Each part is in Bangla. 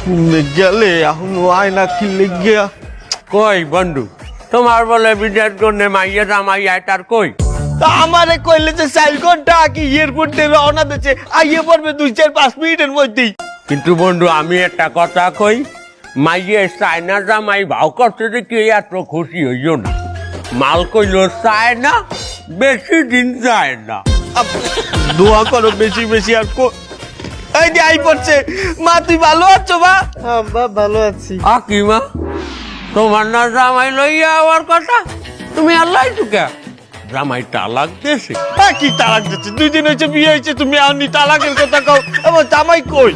গেলে এখন আয়না কিনলে গিয়া কই বন্ধু তোমার বলে বিদেশ জন্যে মাইয়া জামাই তার কই তা আমারে কইলে যে 4 ঘন্টা কি এয়ারপোর্ট দিয়ে রওনা দিচ্ছে আইয়ে পড়বে 2-4-5 মিনিটের মধ্যেই। কিন্তু বন্ধু আমি একটা কথা কই মাইয়ে চায়না জামাই ভাও করতে দেখি এত খুশি হইও না। মাল কইল চায় না বেশি দিন যায় না। দোয়া করো বেশি বেশি আর এই যে আই পড়ছে। মা তুই ভালো আছো মা? হ্যাঁ বা ভালো আছি। কি মা তোমার না জামাই লইয়া আবার কথা তুমি আল্লাহ টুকা জামাই তালাক দিয়েছে। কি তালাক দিচ্ছে? 2 দিন হয়েছে বিয়ে হয়েছে তুমি আনি তালাকের কথা কও। আমার জামাই কই?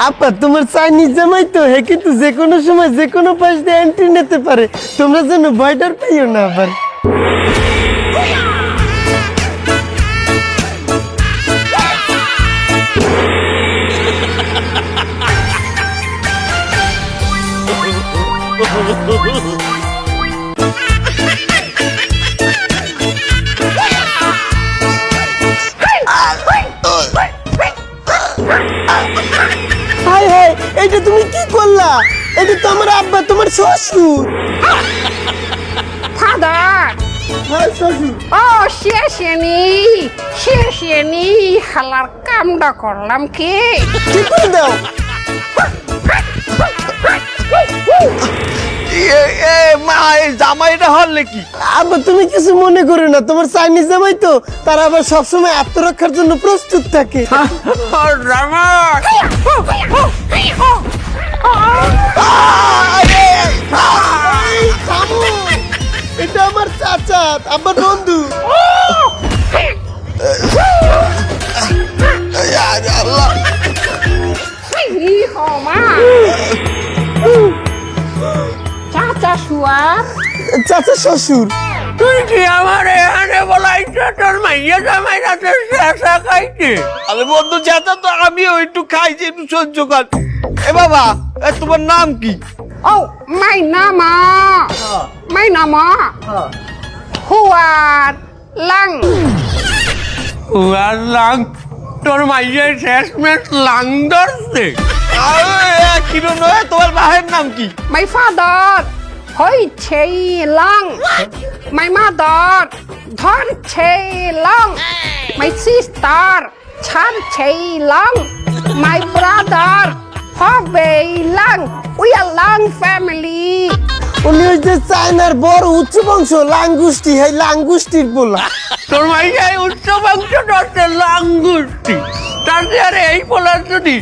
আপা তোমার চাইনিজ জামাই তো হে কিন্তু যে কোনো সময় যে কোনো পাশ দিয়ে এন্ট্রি নিতে পারে, তোমরা যেন ভয়ডার পাইও না আবার। হাই হাই, এটা তুমি কি করলা? এটা তো আমার আব্বা, তোমার শ্বশুর। ফাদার হ্যাঁ শ্বশুর। ও শেষে নি হালার কামটা করলাম কি কি করে দাও? মা এই জামাইটা হলে কি? আব্বা তুমি কিছু মনে করো না, তোমার চাইনিজ জামাই তো, তারা আবার সবসময় আত্মরক্ষার জন্য প্রস্তুত থাকে। জামাই এটা আমার চাচা, আমার বন্ধু। মা চাচা শুয়ার চাচা শ্বশুর। তুই কি আমার এখানে বলাইছে তোর মাইয়া জামাই রাতে শেষা খাইছে? আরে বন্ধু যেটা তো আমিও একটু খাইছি, একটু সহ্য কর। এ বাবা তোমার নাম কি? ও মাই নামা হুয়ার লাং লাং তোর মাইয়া শেষমেশ লাং ধরছে। কিরো নয়, তোমার বাহের নাম কি? মাই ফাদার হইছে লাং, মাই মাদার ধরছে লাং, মাই সিস্টার ছাড়ছে লাং, মাই ব্রাদার হবে lung. We are lung family. উনি ওই যে চায়নার বড় উচ্চ বংশ লাঙ্গুষ্টি, হ্যাঁ লাঙ্গুষ্টির বলা। তোর মাইয়া উচ্চ বংশ ধরছে লাঙ্গুষ্টি। তার এই বলার যদি